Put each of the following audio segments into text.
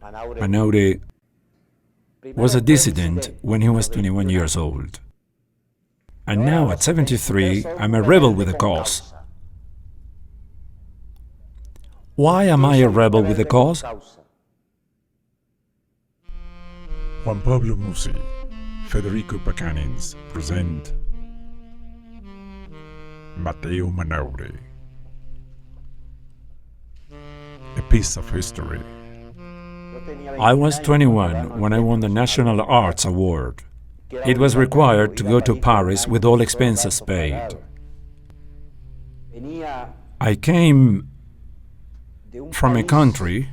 Manaure was a dissident when he was 21 years old. And now, at 73, I'm a rebel with a cause. Why am I a rebel with a cause? Juan Pablo Muci, Federico Pacanins present Mateo Manaure, a piece of history. I was 21 when I won the National Arts Award. It was required to go to Paris with all expenses paid. I came from a country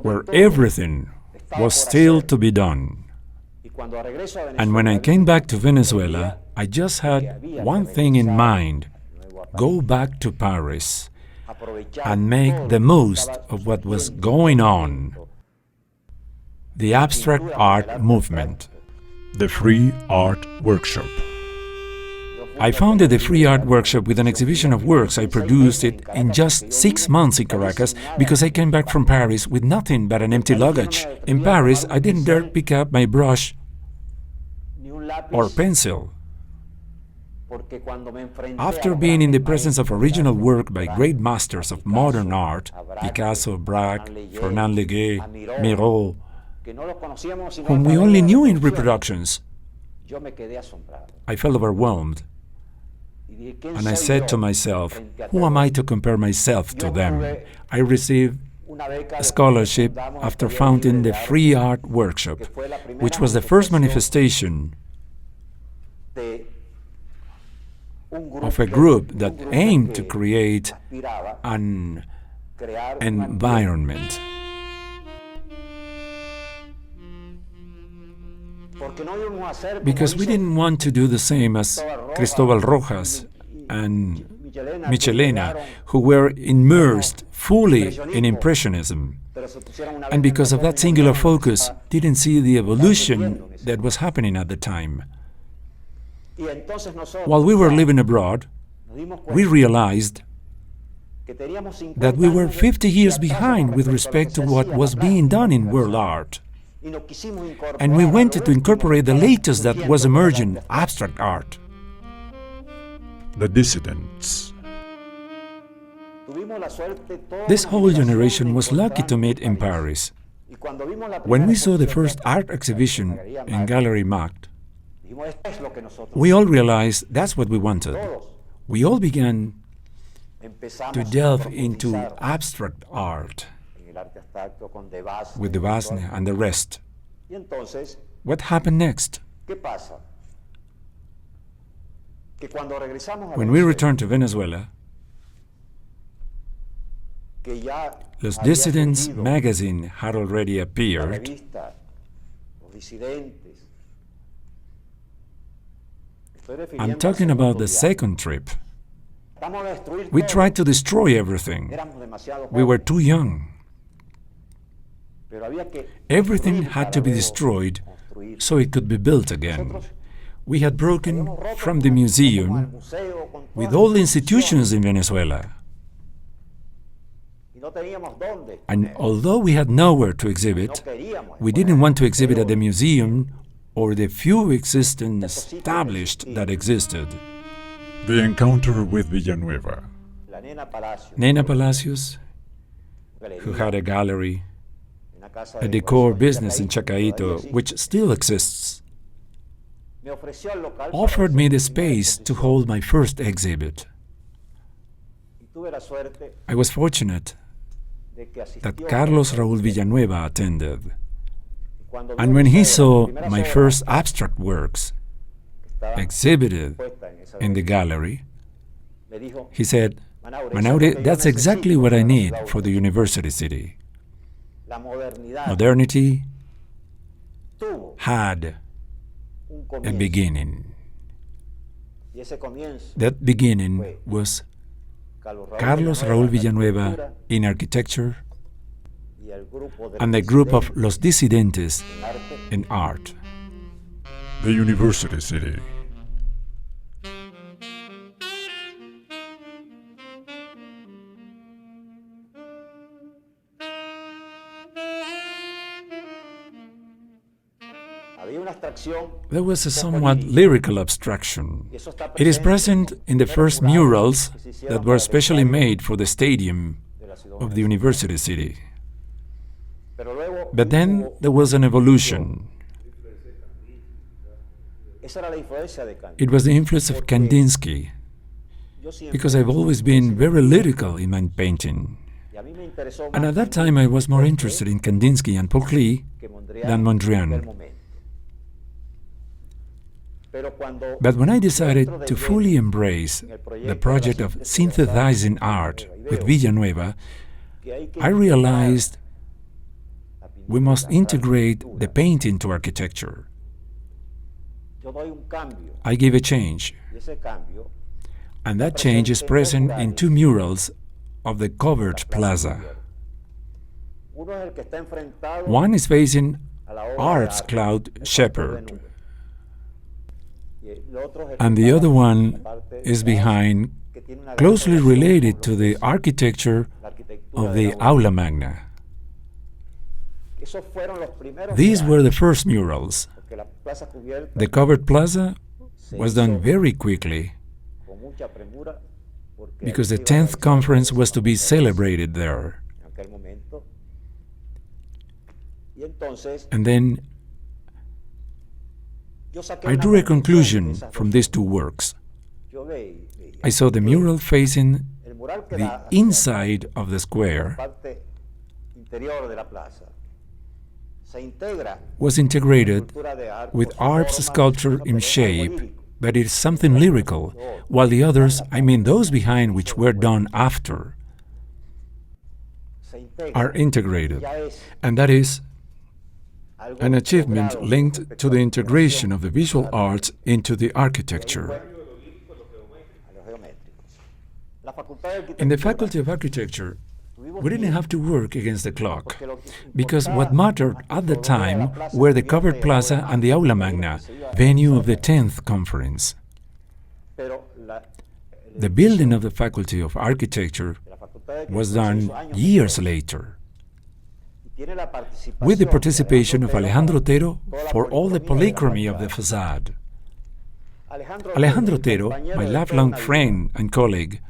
where everything was still to be done. And when I came back to Venezuela, I just had one thing in mind: go back to Paris and make the most of what was going on, the abstract art movement. The Free Art Workshop. I founded the Free Art Workshop with an exhibition of works. I produced it in just 6 months in Caracas because I came back from Paris with nothing but an empty luggage. In Paris, I didn't dare pick up my brush or pencil. After being in the presence of original work by great masters of modern art, Picasso, Braque, Fernand Légué, Miro, whom we only knew in reproductions, I felt overwhelmed. And I said to myself, who am I to compare myself to them? I received a scholarship after founding the Free Art Workshop, which was the first manifestation of a group that aimed to create an environment. Because we didn't want to do the same as Cristóbal Rojas and Michelena, who were immersed fully in Impressionism, and because of that singular focus, didn't see the evolution that was happening at the time. While we were living abroad, we realized that we were 50 years behind with respect to what was being done in world art. And we wanted to incorporate the latest that was emerging, abstract art. The dissidents. This whole generation was lucky to meet in Paris. When we saw the first art exhibition in Gallery Markt, we all realized that's what we wanted. We all began to delve into abstract art with De Vasne and the rest. What happened next? When we returned to Venezuela, Los Dissidents magazine had already appeared. I'm talking about the second trip. We tried to destroy everything. We were too young. Everything had to be destroyed so it could be built again. We had broken from the museum with all the institutions in Venezuela. And although we had nowhere to exhibit, we didn't want to exhibit at the museum or the few existence established that existed. The encounter with Villanueva. Nena Palacios, who had a gallery, a decor business in Chacaito, which still exists, offered me the space to hold my first exhibit. I was fortunate that Carlos Raúl Villanueva attended. And when he saw my first abstract works exhibited in the gallery, he said, "Manaure, that's exactly what I need for the university city." Modernity had a beginning. That beginning was Carlos Raúl Villanueva in architecture and the group of Los Dissidentes in art. The university city. There was a somewhat lyrical abstraction. It is present in the first murals that were specially made for the stadium of the university city. But then there was an evolution. It was the influence of Kandinsky, because I've always been very lyrical in my painting. And at that time I was more interested in Kandinsky and Paul Klee than Mondrian. But when I decided to fully embrace the project of synthesizing art with Villanueva, I realized we must integrate the painting to architecture. I give a change, and that change is present in two murals of the covered plaza. One is facing Art's Cloud Shepherd, and the other one is behind, closely related to the architecture of the Aula Magna. These were the first murals. The covered plaza was done very quickly because the 10th conference was to be celebrated there. And then I drew a conclusion from these two works. I saw the mural facing the inside of the square was integrated with Arp's sculpture in shape, but it is something lyrical, while the others, I mean those behind which were done after, are integrated. And that is an achievement linked to the integration of the visual arts into the architecture. In the Faculty of Architecture, we didn't have to work against the clock, because what mattered at the time were the covered plaza and the Aula Magna, venue of the 10th conference. The building of the Faculty of Architecture was done years later, with the participation of Alejandro Otero for all the polychromy of the facade. Alejandro Otero, my lifelong friend and colleague,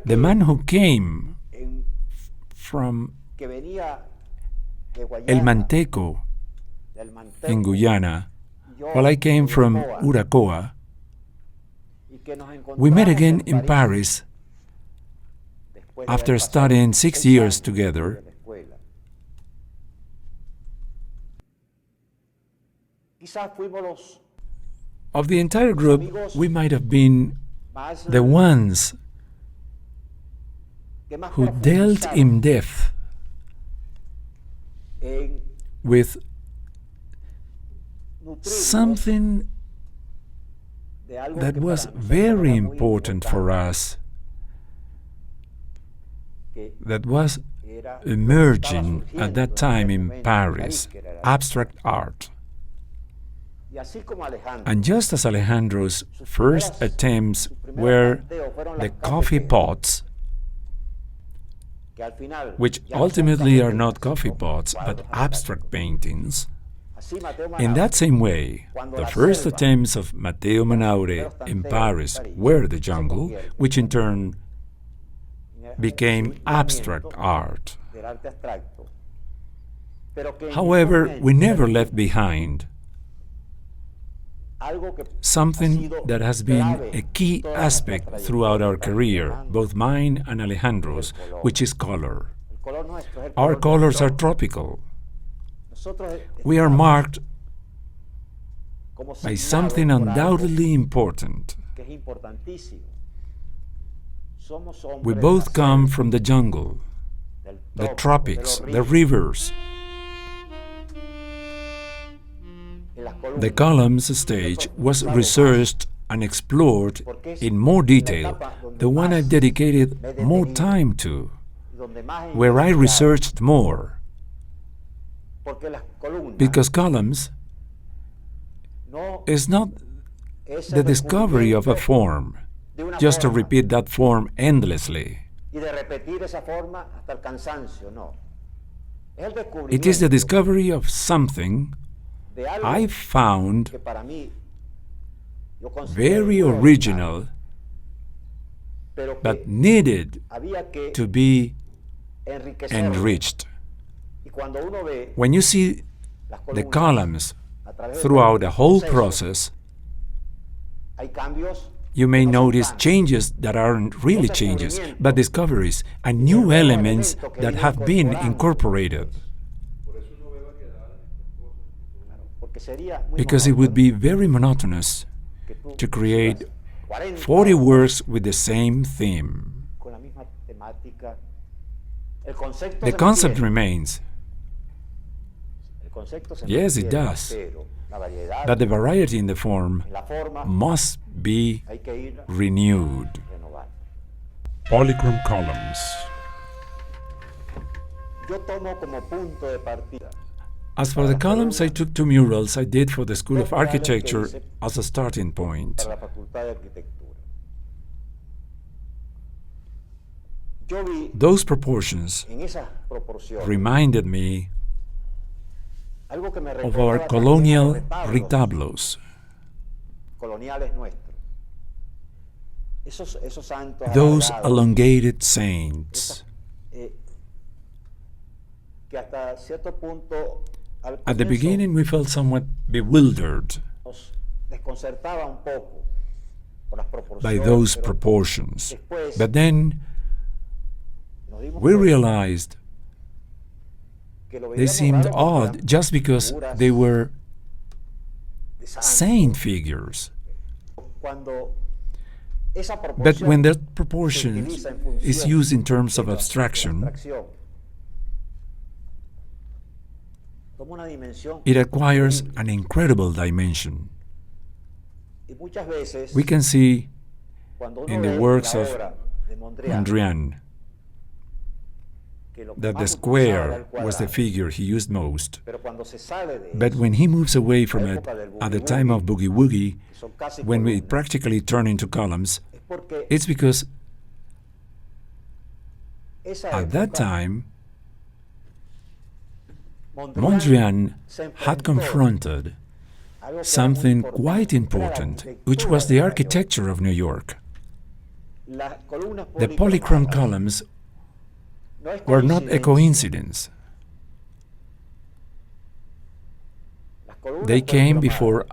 the man who came from El Manteco in Guyana, while I came from Uracoa, we met again in Paris after studying 6 years together. Of the entire group, we might have been the ones who dealt in depth with something that was very important for us, that was emerging at that time in Paris, abstract art. And just as Alejandro's first attempts were the coffee pots, which ultimately are not coffee pots, but abstract paintings. In that same way, the first attempts of Mateo Manaure in Paris were the jungle, which in turn became abstract art. However, we never left behind something that has been a key aspect throughout our career, both mine and Alejandro's, which is color. Our colors are tropical. We are marked by something undoubtedly important. We both come from the jungle, the tropics, the rivers. The columns stage was researched and explored in more detail, the one I've dedicated more time to, where I researched more. Because columns is not the discovery of a form, just to repeat that form endlessly. It is the discovery of something I found very original, but needed to be enriched. When you see the columns throughout the whole process, you may notice changes that aren't really changes, but discoveries and new elements that have been incorporated. Because it would be very monotonous to create 40 works with the same theme. The concept remains. Yes, it does. But the variety in the form must be renewed. Polychrome columns. As for the columns, I took two murals I did for the School of Architecture as a starting point. Those proportions reminded me of our colonial retablos. Those elongated saints. At the beginning, we felt somewhat bewildered by those proportions. But then we realized they seemed odd just because they were saint figures. But when that proportion is used in terms of abstraction, it acquires an incredible dimension. We can see in the works of Mondrian that the square was the figure he used most. But when he moves away from it at the time of Boogie Woogie, when we practically turn into columns, it's because at that time, Mondrian had confronted something quite important, which was the architecture of New York. The polychrome columns were not a coincidence. They came before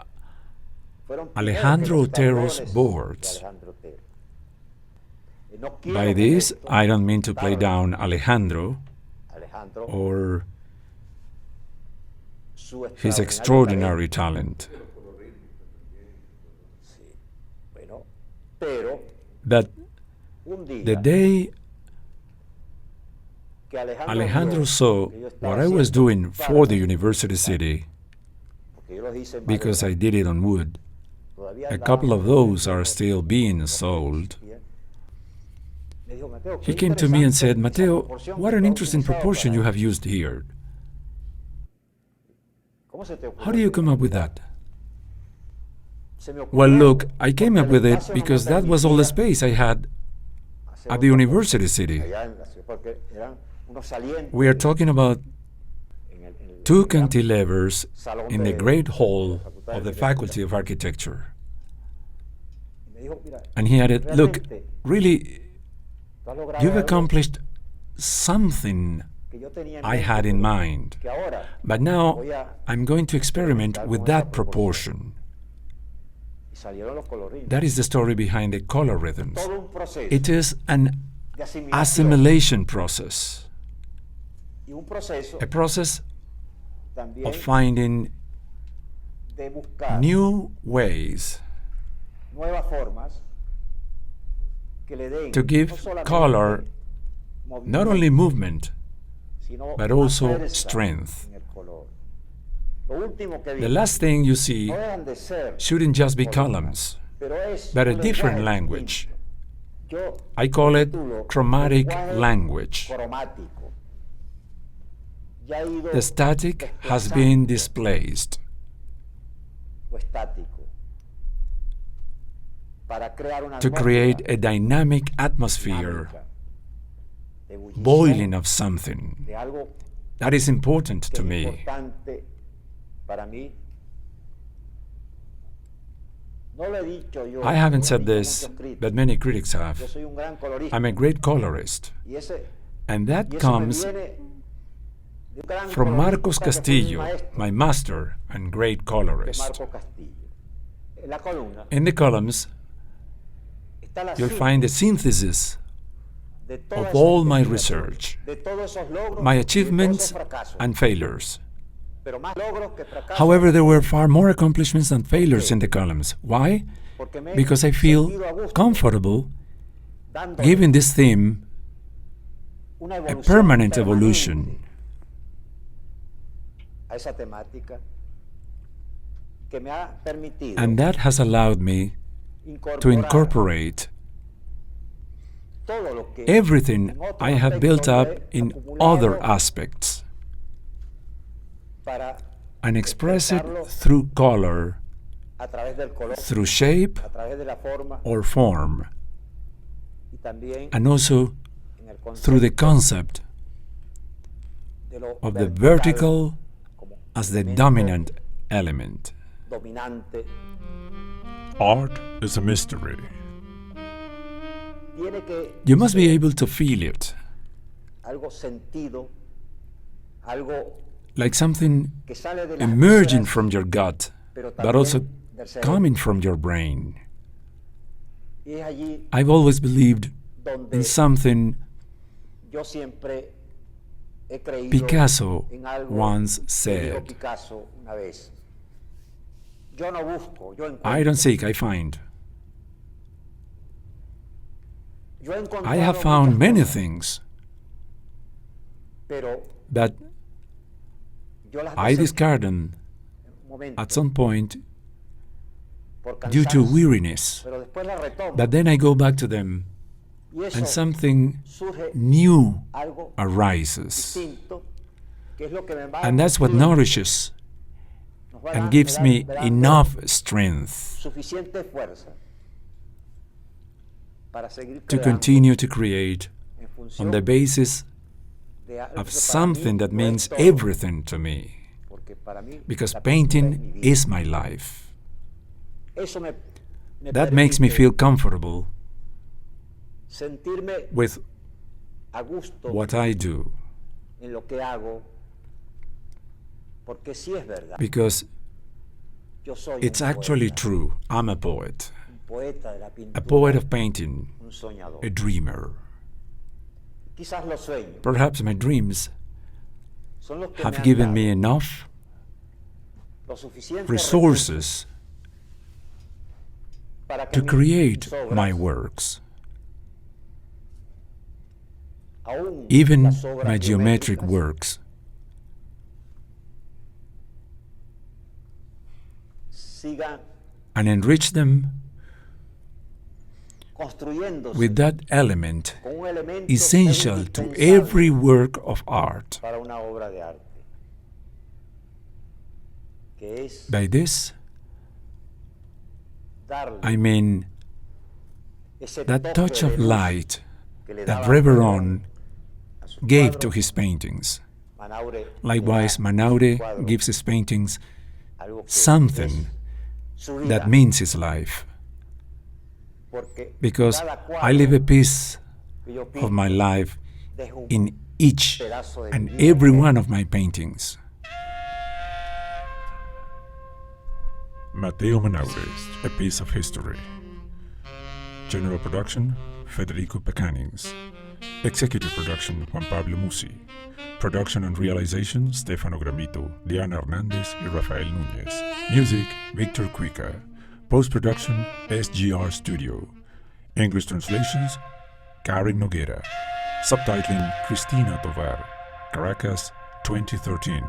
Alejandro Otero's boards. By this, I don't mean to play down Alejandro or his extraordinary talent. But the day Alejandro saw what I was doing for the university city, because I did it on wood, a couple of those are still being sold. He came to me and said, "Mateo, what an interesting proportion you have used here. How do you come up with that?" Well, look, I came up with it because that was all the space I had at the university city. We are talking about two cantilevers in the great hall of the Faculty of Architecture. And he added, "Look, really, you've accomplished something I had in mind. But now I'm going to experiment with that proportion." That is the story behind the color rhythms. It is an assimilation process. A process of finding new ways to give color not only movement, but also strength. The last thing you see shouldn't just be columns, but a different language. I call it chromatic language. The static has been displaced. To create a dynamic atmosphere, boiling of something That is important que to es me. importante para mí. No lo he dicho yo, I haven't lo han said dicho this, muchos críticos. but many critics Yo have. soy un gran colorista. I'm a great colorist. Y ese, And y that eso me comes viene de un gran from Marcos colorista que fue mi Castillo, maestro, my master and great que es colorist. Marcos Castillo. En la columna In the columns, está la you'll find the synthesis de toda of esa all my investigación, research, de todos esos logros, my y de todos achievements esos fracasos. and failures. Pero más logros que fracasos. However, there were far more accomplishments than failures in the columns. Why? Porque me he Because I feel sentido a gusto comfortable dándole giving this theme una a evolución permanent permanente evolution. a esa temática que me ha permitido And that has allowed me to incorporate todo lo que everything en otro I have aspecto built lo up he in acumulado other aspects para and express it expresarlo through color, a través del color, through shape a través de la forma or form, y también and also en el through the concepto concept de lo of the vertical vertical como as the elemento dominant element. dominante. Art is a mystery. Tiene que You must be ser able to feel it, algo sentido, algo like something que sale de las emerging vísceras, from your gut, pero but también also del cerebro. coming from your brain. Y es allí I've always believed donde in something yo siempre he creído Picasso en algo once que dijo said. Picasso una vez. Yo no busco, yo encuentro. I don't seek, I find. Yo he encontrado I have found muchas many cosas, things, pero but yo las I desechaba discard them en un momento at some point por due to cansancio, weariness. pero después las retomo. But then I go back to them Y eso and something surge new algo arises. distinto, que es lo que me va And that's what nutriendo, nourishes nos va and da- gives me dando enough strength suficiente fuerza para seguir to creando continue to create en on función the basis de algo of que para something mí that lo es means todo, everything to me. porque para mí Because la pintura es mi painting vida. is my life. Eso me That makes me permite feel comfortable sentirme with a gusto what I do, en lo que hago, porque sí es verdad. because Yo soy it's un actually poeta, true. I'm a poet, un poeta de la a pintura, poet of painting, un soñador. a dreamer. Quizás los sueños Perhaps my dreams son los que me have han given dado me enough los suficientes resources para que to create mis obras, my works. aún Even las obras my geometric geométricas, works, sigan and enrich them construyéndose with that element con un elemento essential to indispensable every work of art. para una obra de arte, que es By this, darle I mean ese that toque touch de of luz light que le that daba Reveron a sus gave to cuadros. his paintings. Manaure Likewise, le da a Manaure sus cuadros gives his paintings algo que something es su vida, that means his life, porque because cada cuadro I live a piece que yo of pinto my life deja un in each pedazo de and mi vida. every one of my paintings. Mateo Manaure, A Piece of History. General production, Federico Pacanins. Executive production, Juan Pablo Muci. Production and realization, Stefano Gramito, Diana Hernandez y Rafael Núñez. Music, Victor Cuica. Post-production, SGR Studio. English translations, Karen Noguera. Subtitling, Cristina Tovar. Caracas, 2013.